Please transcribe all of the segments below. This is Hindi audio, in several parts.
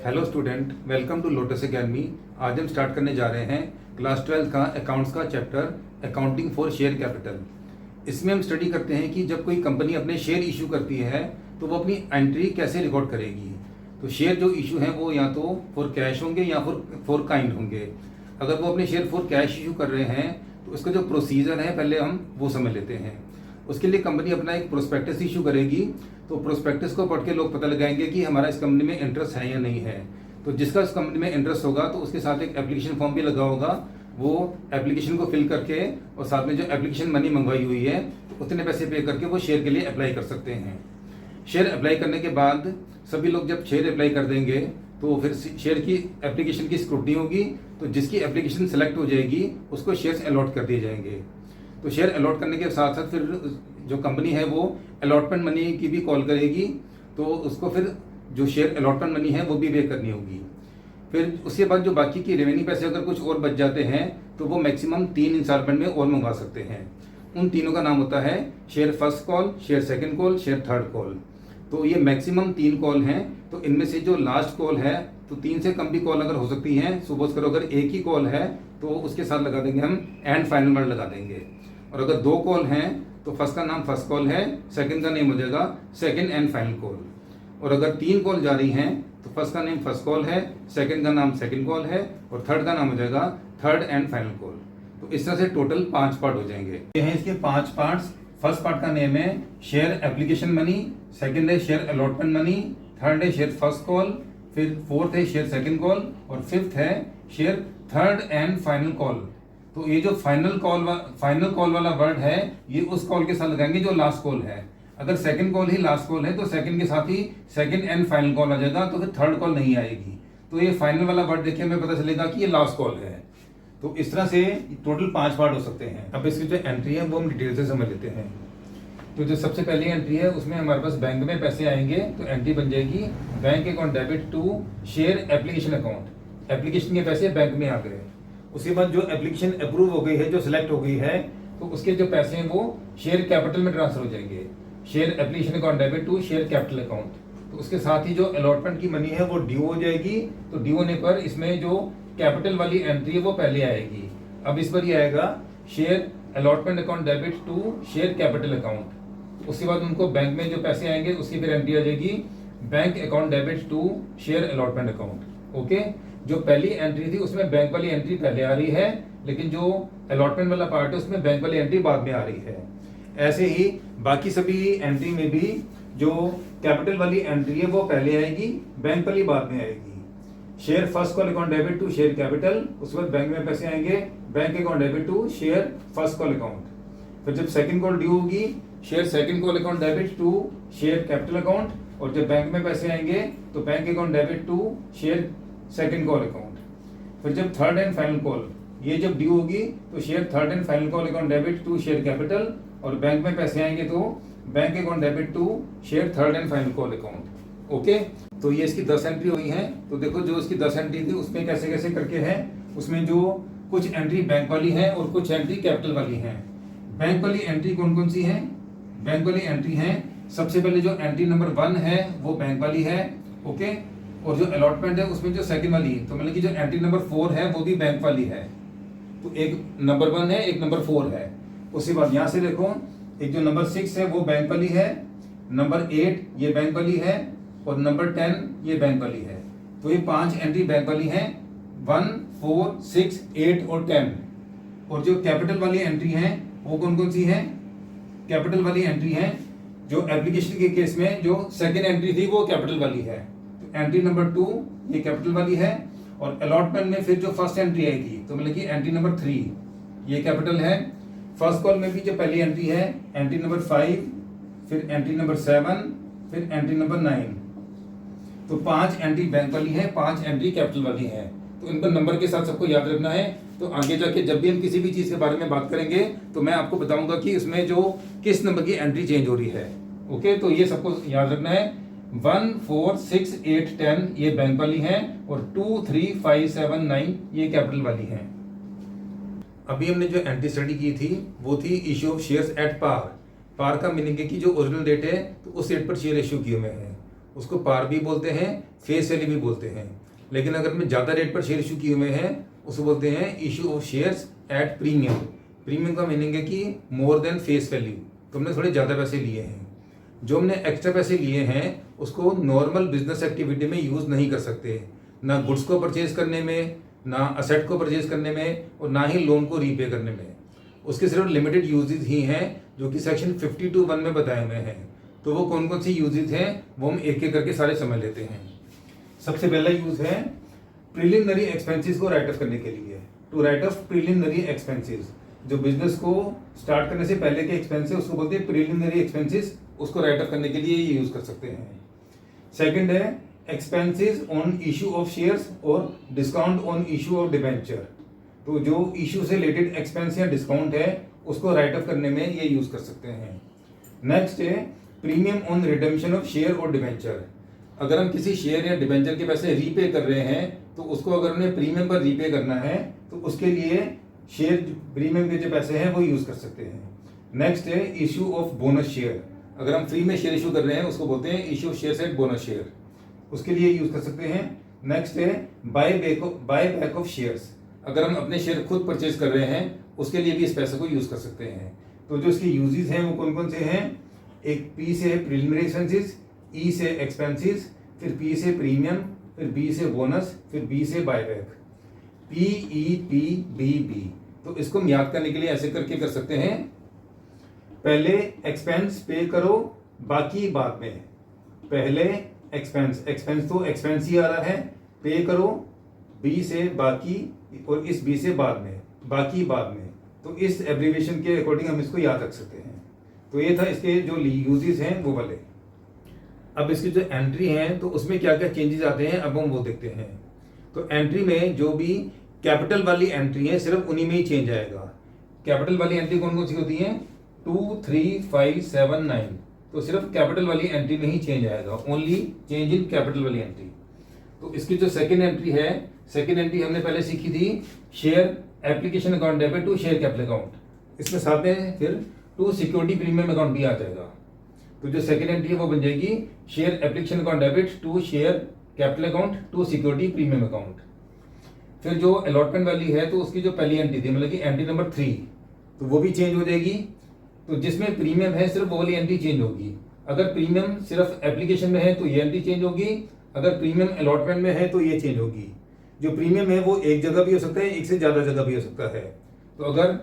Hello student, welcome to Lotus Academy. आज हम स्टार्ट करने जा रहे हैं क्लास 12 का अकाउंट्स का chapter accounting for share capital. इसमें हम स्टडी करते हैं कि जब कोई कंपनी अपने शेयर इशू करती है तो वो अपनी एंट्री कैसे रिकॉर्ड करेगी। तो शेयर जो इशू हैं वो या तो फॉर कैश होंगे या फॉर काइंड होंगे। अगर वो अपने शेयर फॉर कैश इशू कर रहे हैं तो उसका जो प्रोसीजर है पहले हम वो समझ लेते हैं। उसके लिए कंपनी अपना एक प्रोस्पेक्टस इशू करेगी, तो प्रोस्पेक्टस को पढ़ के लोग पता लगाएंगे कि हमारा इस कंपनी में इंटरेस्ट है या नहीं है। तो जिसका इस कंपनी में इंटरेस्ट होगा तो उसके साथ एक एप्लीकेशन फॉर्म भी लगा होगा, वो एप्लीकेशन को फिल करके और साथ में जो एप्लीकेशन मनी मंगवाई हुई है तो उतने पैसे पे करके वो शेयर के लिए अप्लाई कर सकते हैं। शेयर अप्लाई करने के बाद सभी लोग जब शेयर अप्लाई कर देंगे तो फिर शेयर की एप्लीकेशन की स्क्रूटनी होगी, तो जिसकी एप्लीकेशन सेलेक्ट हो जाएगी उसको शेयर्स अलॉट कर दिए जाएंगे। तो शेयर अलॉट करने के साथ साथ फिर जो कंपनी है वो अलॉटमेंट मनी की भी कॉल करेगी, तो उसको फिर जो शेयर अलॉटमेंट मनी है वो भी पे करनी होगी। फिर उसके बाद जो बाकी की रेवेन्यू पैसे अगर कुछ और बच जाते हैं तो वो मैक्सिमम 3 इंस्टॉलमेंट में और मंगवा सकते हैं। उन तीनों का नाम होता है share first call, share second call, share third call. तो ये मैक्सिमम 3 कॉल हैं। तो इनमें से जो लास्ट कॉल है तो 3 से कम भी कॉल अगर हो सकती हैं। सपोज करो अगर एक ही कॉल है तो उसके साथ लगा देंगे हम एंड फाइनल वर्ड लगा देंगे। और अगर 2 कॉल हैं तो फर्स्ट का नाम फर्स्ट कॉल है, सेकंड का नेम हो जाएगा सेकंड एंड फाइनल कॉल। और अगर 3 कॉल जा रही हैं तो फर्स्ट का नेम फर्स्ट कॉल है, सेकंड का नाम सेकंड कॉल है और थर्ड का नाम हो जाएगा थर्ड एंड फाइनल कॉल। तो इस तरह से टोटल 5 पार्ट हो जाएंगे। ये हैं इसके 5 पार्ट्स। फर्स्ट पार्ट का नेम है शेयर एप्लीकेशन मनी, सेकंड है शेयर अलॉटमेंट मनी, थर्ड है शेयर फर्स्ट कॉल, फिर फोर्थ है शेयर सेकंड कॉल और फिफ्थ है share third and final call. तो ये जो फाइनल कॉल वाला वर्ड है ये उस कॉल के साथ लगाएंगे जो लास्ट कॉल है। अगर सेकंड कॉल ही लास्ट कॉल है तो सेकंड के साथ ही सेकंड एंड फाइनल कॉल आ जाएगा, तो फिर थर्ड कॉल नहीं आएगी। तो ये फाइनल वाला वर्ड देखिए हमें पता चलेगा कि ये लास्ट कॉल है। तो इस तरह से टोटल 5 पार्ट हो सकते हैं। अब इसकी जो एंट्री है वो हम डिटेल से समझ लेते हैं। तो जो सबसे पहली एंट्री है उसमें हमारे पास बैंक में पैसे आएंगे, तो एंट्री बन जाएगी bank account debit to share application account. Application के पैसे बैंक में आ गए। उसके बाद जो एप्लीकेशन अप्रूव हो गई है, जो सिलेक्ट हो गई है, तो उसके जो पैसे हैं वो शेयर कैपिटल में ट्रांसफर हो जाएंगे। Share application account debit to share capital account. तो उसके साथ ही जो अलॉटमेंट की मनी है वो ड्यू हो जाएगी। तो ड्यू होने पर इसमें जो कैपिटल वाली एंट्री है वो पहले आएगी। अब इस पर ही आएगा share allotment account debit to share capital account. उसके बाद उनको बैंक में जो पैसे आएंगे उसकी फिर एंट्री आ जाएगी bank account debit to share allotment account. Okay, जो पहली एंट्री थी उसमें बैंक वाली एंट्री पहले आ रही है, लेकिन जो अलॉटमेंट वाला पार्ट है उसमें बैंक वाली एंट्री बाद में आ रही है। ऐसे ही बाकी सभी एंट्री में भी जो कैपिटल वाली एंट्री है वो पहले आएगी, बैंक वाली बाद में आएगी। Share first call account debit to share capital, उसके बाद बैंक में पैसे आएंगे bank account debit to share first call account. फिर जब सेकंड कॉल ड्यू होगी share second call account debit to share capital account, और जब बैंक में पैसे आएंगे तो bank account debit to share second call account. फिर जब थर्ड एंड फाइनल कॉल ये जब ड्यू होगी तो share third and final call account debit to share capital, और बैंक में पैसे आएंगे तो bank account debit to share third and final call account. Okay, तो ये इसकी 10 एंट्री हुई है। तो देखो जो इसकी 10 एंट्री थी उसमें कैसे कैसे करके है। उसमें जो कुछ एंट्री बैंक वाली है और कुछ एंट्री कैपिटल वाली है। बैंक वाली एंट्री कौन कौन सी है? बैंक वाली एंट्री है सबसे पहले जो एंट्री नंबर 1 है वो बैंक वाली है। ओके, और जो अलॉटमेंट है उसमें जो सेकंड वाली, तो मतलब कि जो एंट्री नंबर 4 है वो भी बैंक वाली है। तो एक नंबर 1 है, एक नंबर 4 है। उसके बाद यहाँ से देखो एक जो नंबर 6 है वो बैंक वाली है, नंबर 8 ये बैंक वाली है और नंबर 10 ये बैंक वाली है। तो ये 5 एंट्री बैंक वाली है, 1, 4, 6, 8 और 10। और जो कैपिटल वाली एंट्री है वो कौन कौन सी है? कैपिटल वाली एंट्री है जो एप्लीकेशन के केस में जो सेकेंड एंट्री थी वो कैपिटल वाली है। एंट्री नंबर 2 ये कैपिटल वाली है, और अलॉटमेंट में फिर जो फर्स्ट एंट्री आएगी तो मतलब कि एंट्री नंबर 3 ये कैपिटल है। फर्स्ट कॉल में भी जो पहली एंट्री है एंट्री नंबर 5, फिर एंट्री नंबर 7, फिर एंट्री नंबर 9। तो 5 एंट्री बैंक वाली है, 5 एंट्री कैपिटल वाली है। तो इन पर नंबर के साथ सबको याद रखना है। तो आगे जाके जब भी हम किसी भी चीज के बारे में बात करेंगे तो मैं आपको बताऊंगा कि इसमें जो किस नंबर की एंट्री चेंज हो रही है। ओके, तो ये सबको याद रखना है। 1, 4, 6, 8, 10 ये बैंक वाली है और 2, 3, 5, 7, 9 ये कैपिटल वाली है। अभी हमने जो एंट्री स्टडी की थी वो थी issue of shares at par. Par का मीनिंग है कि जो ओरिजिनल डेट है तो उस डेट पर शेयर इश्यू किए हुए हैं। उसको पार भी बोलते हैं, फेस वैल्यू भी बोलते हैं। लेकिन अगर हमने ज़्यादा रेट पर शेयर इशू किए हुए हैं उसको बोलते हैं issue of shares at premium. Premium का मीनिंग है कि मोर देन फेस वैल्यू, तो हमने थोड़े ज़्यादा पैसे लिए हैं। जो हमने एक्स्ट्रा पैसे लिए हैं उसको नॉर्मल बिजनेस एक्टिविटी में यूज़ नहीं कर सकते, ना गुड्स को परचेज करने में, ना असेट को परचेज करने में, और ना ही लोन को रीपे करने में। उसके सिर्फ लिमिटेड यूजेज ही हैं जो कि सेक्शन 52(1) में बताए हुए हैं। तो वो कौन कौन सी यूजेज हैं वो हम एक एक करके सारे समझ लेते हैं। सबसे पहला यूज है प्रिलिमिनरी एक्सपेंसेस को राइट ऑफ करने के लिए। To write off preliminary expenses, जो बिजनेस को स्टार्ट करने से पहले के एक्सपेंस है उसको बोलते हैं प्रिलिमिनरी एक्सपेंसेस, उसको राइट ऑफ करने के लिए ये यूज कर सकते हैं। सेकंड है expenses on issue of shares और discount on issue of debenture. तो जो इशू से रिलेटेड एक्सपेंस या डिस्काउंट है उसको राइट ऑफ करने में ये यूज कर सकते हैं। नेक्स्ट है premium on redemption of share और डिबेंचर। अगर हम किसी शेयर या डिबेंचर के पैसे रीपे कर रहे हैं तो उसको अगर हमें प्रीमियम पर रीपे करना है तो उसके लिए शेयर प्रीमियम के जो पैसे हैं वो यूज कर सकते हैं। नेक्स्ट है इशू ऑफ बोनस शेयर। अगर हम फ्री में शेयर इशू कर रहे हैं उसको बोलते हैं issue of share eight bonus share, उसके लिए यूज कर सकते हैं। नेक्स्ट है बाय बैक ऑफ शेयर्स। अगर हम अपने शेयर खुद परचेज कर रहे हैं उसके लिए भी इस पैसे को यूज कर सकते हैं। तो जो इसके यूजेस हैं वो कौन कौन से हैं? एक पी से प्रिलिमिनरी एक्सपेंसेस, ई से एक्सपेंसेस, फिर पी से प्रीमियम, फिर बी से बोनस, फिर बी से buyback. P E P B B. तो इसको हम याद करने के लिए ऐसे करके कर सकते हैं, पहले एक्सपेंस पे करो बाकी बाद में। पहले एक्सपेंस तो एक्सपेंस ही आ रहा है, पे करो बी से बाकी और इस बी से बाद में, बाकी बाद में। तो इस एब्रीविएशन के अकॉर्डिंग हम इसको याद रख सकते हैं। तो ये था इसके जो यूजेस हैं वो वाले। अब इसकी जो एंट्री है तो उसमें क्या क्या चेंजेस आते हैं अब हम वो देखते हैं। तो एंट्री में जो भी कैपिटल वाली एंट्री है सिर्फ उन्हीं में ही चेंज आएगा। कैपिटल वाली एंट्री कौन कौन सी होती है? 2, 3, 5, 7, 9। तो सिर्फ कैपिटल वाली एंट्री में ही चेंज आएगा, ओनली चेंज इन कैपिटल वाली एंट्री। तो इसकी जो सेकेंड एंट्री है, सेकेंड एंट्री हमने पहले सीखी थी share application account debit to share capital account. इसमें साथ में फिर टू सिक्योरिटी प्रीमियम अकाउंट भी आ जाएगा। तो जो सेकेंड एंट्री है वो बन जाएगी share application account debit to share capital account to security premium account. फिर जो अलॉटमेंट वाली है तो उसकी जो पहली एंट्री थी मतलब कि एंट्री नंबर 3, तो वो भी चेंज हो जाएगी। तो जिसमें प्रीमियम है सिर्फ वो वाली एंट्री चेंज होगी। अगर प्रीमियम सिर्फ एप्लीकेशन में है तो ये एंट्री चेंज होगी, अगर प्रीमियम अलॉटमेंट में है तो ये चेंज होगी। जो प्रीमियम है वो एक जगह भी हो सकता है, एक से ज्यादा जगह भी हो सकता है। तो अगर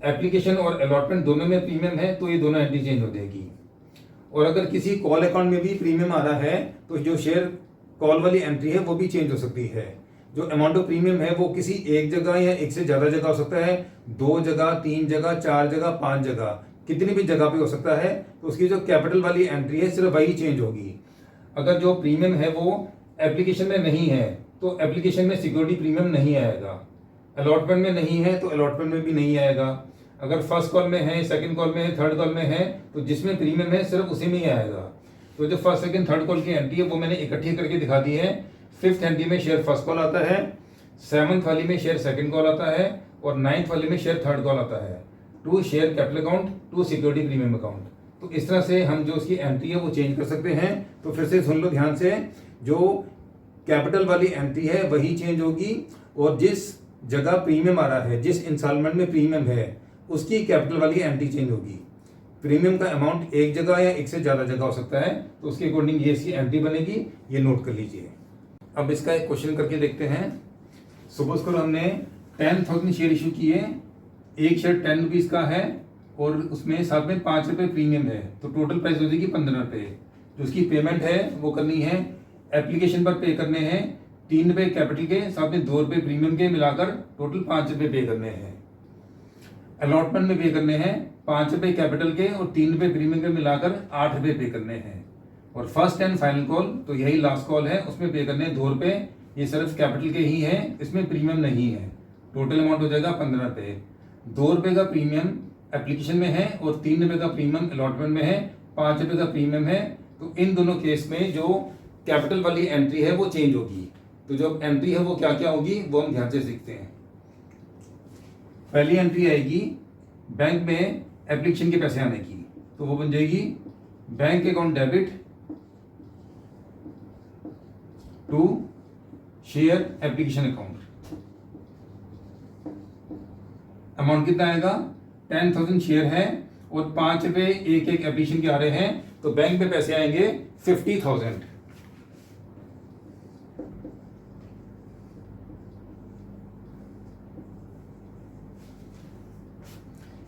एप्लीकेशन और अलॉटमेंट दोनों में प्रीमियम है तो ये दोनों एंट्री चेंज हो जाएगी। और अगर किसी कॉल अकाउंट में भी प्रीमियम आ रहा है तो जो शेयर कॉल वाली एंट्री है वो भी चेंज हो सकती है। जो अमाउंट ऑफ प्रीमियम है वो किसी एक जगह या एक से ज्यादा जगह हो सकता है, 2 जगह, 3 जगह, 4 जगह, 5 जगह, कितनी भी जगह पे हो सकता है। तो उसकी जो कैपिटल वाली एंट्री है सिर्फ वही चेंज होगी। अगर जो प्रीमियम है वो एप्लीकेशन में नहीं है तो एप्लीकेशन में सिक्योरिटी प्रीमियम नहीं आएगा, अलॉटमेंट में नहीं है तो अलॉटमेंट में भी नहीं आएगा। अगर फर्स्ट कॉल में है, सेकंड कॉल में है, थर्ड कॉल में है तो जिसमें प्रीमियम है सिर्फ उसी में ही आएगा। तो जो फर्स्ट सेकंड थर्ड कॉल की एंट्री है वो मैंने इकट्ठी करके दिखा दी है। 5th एंट्री में शेयर फर्स्ट कॉल आता है, 7th वाली में शेयर सेकंड कॉल आता है और 9th वाली में शेयर थर्ड कॉल आता है to share capital account to security premium account. तो इस तरह से हम जो उसकी एंट्री है वो चेंज कर सकते हैं। तो फिर से सुन लो ध्यान से, जो कैपिटल वाली एंट्री है वही चेंज होगी और जिस जगह प्रीमियम आ रहा है, जिस इंस्टॉलमेंट में प्रीमियम है उसकी कैपिटल वाली एंट्री चेंज होगी। प्रीमियम का अमाउंट एक जगह या एक से ज्यादा जगह हो सकता है तो उसके अकॉर्डिंग ये इसकी एंट्री बनेगी, ये नोट कर लीजिए। अब इसका एक क्वेश्चन करके देखते हैं। सपोज करो हमने 10,000 शेयर इशू किए, एक शेयर 10 रुपीज का है और उसमें साथ में 5 रुपए प्रीमियम है, तो टोटल प्राइस हो जाएगी 15 रुपए। जो उसकी पेमेंट है वो करनी है एप्लीकेशन पर पे करने हैं 3 रुपए कैपिटल के, साथ में 2 रुपए प्रीमियम के, मिलाकर टोटल 5 रुपए पे करने हैं। अलॉटमेंट में पे करने हैं 5 रुपए कैपिटल के और 3 रुपए प्रीमियम के, मिलाकर 8 रुपए पे करने हैं। और फर्स्ट एंड फाइनल कॉल तो यही लास्ट कॉल है, उसमें पे करने हैं 2 रुपए, ये सिर्फ कैपिटल के ही है, इसमें प्रीमियम नहीं है। टोटल अमाउंट हो जाएगा 15 रुपए। 2 रुपए का प्रीमियम एप्लीकेशन में है और 3 रुपए का प्रीमियम अलॉटमेंट में है, 5 रुपए का प्रीमियम है। तो इन दोनों केस में जो कैपिटल वाली एंट्री है वो चेंज होगी। तो जो एंट्री है वो क्या क्या होगी वो हम ध्यान से सीखते हैं। पहली एंट्री आएगी बैंक में एप्लीकेशन के पैसे आने की, तो वो बन जाएगी bank account debit to share application account. Amount कितना आएगा? 10,000 शेयर है और 5 रुपये एक एप्लीकेशन के आ रहे हैं, तो बैंक में पैसे आएंगे 50,000।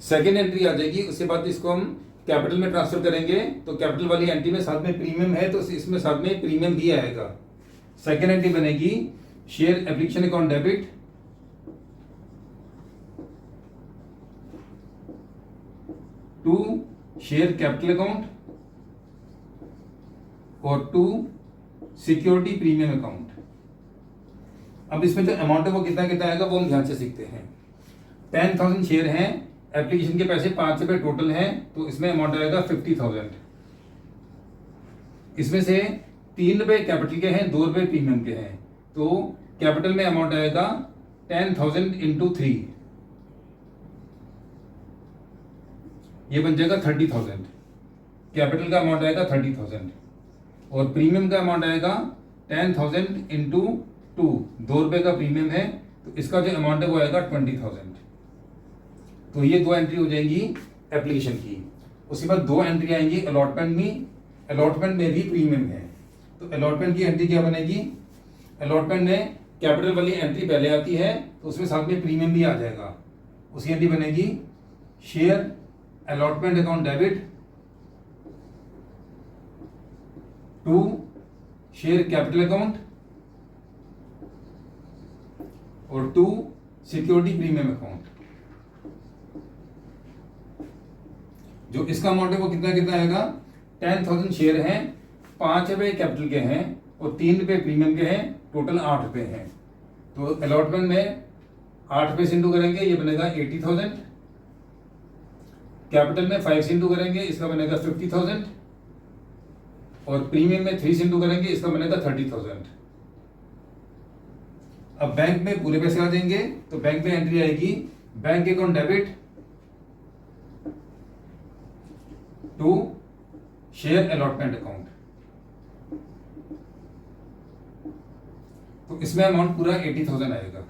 सेकेंड एंट्री आ जाएगी, उसके बाद इसको हम कैपिटल में ट्रांसफर करेंगे, तो कैपिटल वाली एंट्री में साथ में प्रीमियम है, तो इसमें साथ में प्रीमियम भी आएगा। सेकेंड एंट्री बनेगी share application account debit to share capital account और टू सिक्योरिटी प्रीमियम अकाउंट। अब इसमें जो अमाउंट है वो कितना कितना आएगा वो हम ध्यान से सीखते हैं। 10,000 शेयर हैं, एप्लीकेशन के पैसे 5 रुपये टोटल हैं, तो इसमें अमाउंट आएगा 50,000। इसमें से 3 रुपये कैपिटल के हैं, 2 रुपये प्रीमियम के हैं, तो कैपिटल में अमाउंट आएगा 10,000 इंटू 3, ये बन जाएगा 30,000। कैपिटल का अमाउंट आएगा 30,000 और प्रीमियम का अमाउंट आएगा 10,000 इंटू 2, 2 रुपये का प्रीमियम है, तो इसका जो अमाउंट है वो आएगा 20,000। तो ये 2 एंट्री हो जाएंगी एप्लीकेशन की। उसके बाद 2 एंट्री आएंगी अलॉटमेंट में। अलॉटमेंट में भी प्रीमियम है, तो अलॉटमेंट की एंट्री क्या बनेगी? अलॉटमेंट में कैपिटल वाली एंट्री पहले आती है, तो उसमें साथ में प्रीमियम भी आ जाएगा। उसकी एंट्री बनेगी share allotment account debit to share capital account और टू सिक्योरिटी प्रीमियम अकाउंट। जो इसका अमाउंट है वो कितना कितना आएगा? 10,000 शेयर हैं, 5 रुपये कैपिटल के हैं और 3 रुपये प्रीमियम के हैं, टोटल 8 रुपये हैं। तो अलॉटमेंट में 8 रुपये से इंटू करेंगे, ये बनेगा 80,000। कैपिटल में 5 से इंटू करेंगे, इसका बनेगा 50,000 और प्रीमियम में 3 से इंटू करेंगे, इसका बनेगा 30,000। अब बैंक में पूरे पैसे आ जाएंगे, तो बैंक में एंट्री आएगी bank account debit to share allotment account. तो इसमें अमाउंट पूरा 80,000 आएगा।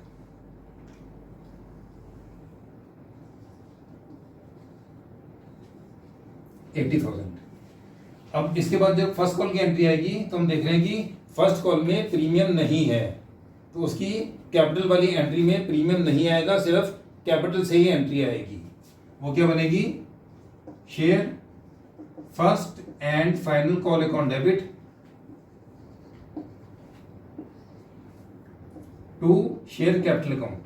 अब इसके बाद जब फर्स्ट कॉल की एंट्री आएगी, तो हम देख रहे हैं कि फर्स्ट कॉल में प्रीमियम नहीं है, तो उसकी कैपिटल वाली एंट्री में प्रीमियम नहीं आएगा, सिर्फ कैपिटल से ही एंट्री आएगी। वो क्या बनेगी? Share first and final call account debit to share capital account.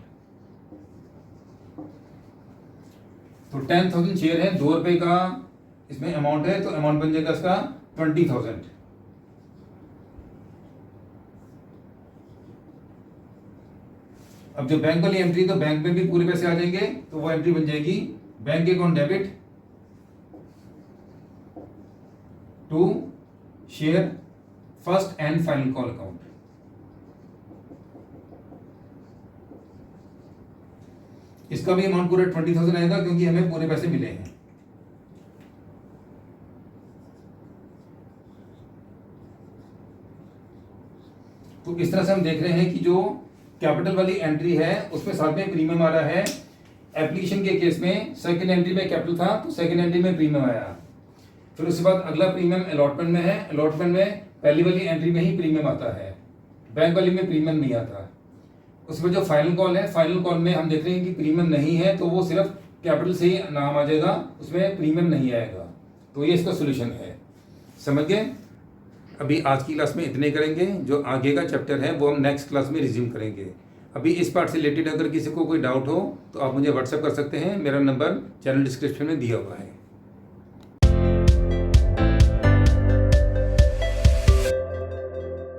तो 10,000 शेयर है, 2 रुपये का इसमें अमाउंट है, तो अमाउंट बन जाएगा इसका 20,000। अब जो बैंक वाली एंट्री, तो बैंक में भी पूरे पैसे आ जाएंगे, तो वो एंट्री बन जाएगी bank account debit to share first and final call account. इसका भी अमाउंट पूरा 20,000 आएगा, क्योंकि हमें पूरे पैसे मिले हैं। तो इस तरह से हम देख रहे हैं कि जो कैपिटल वाली एंट्री है उसमें साथ में प्रीमियम आ रहा है। एप्लीकेशन के केस में सेकंड एंट्री में कैपिटल था, तो सेकंड एंट्री में प्रीमियम आया। फिर उसके बाद अगला प्रीमियम अलॉटमेंट में है। अलॉटमेंट में पहली वाली एंट्री में ही प्रीमियम आता है, बैंक वाली में प्रीमियम नहीं आता। उसमें जो फाइनल कॉल है, फाइनल कॉल में हम देख रहे हैं कि प्रीमियम नहीं है, तो वो सिर्फ कैपिटल से ही नाम आ जाएगा, उसमें प्रीमियम नहीं आएगा। तो ये इसका सोल्यूशन है। समझ गए? अभी आज की क्लास में इतने करेंगे, जो आगे का चैप्टर है वो हम नेक्स्ट क्लास में रिज्यूम करेंगे। अभी इस पार्ट से रिलेटेड अगर किसी को कोई डाउट हो तो आप मुझे व्हाट्सएप कर सकते हैं, मेरा नंबर चैनल डिस्क्रिप्शन में दिया हुआ है।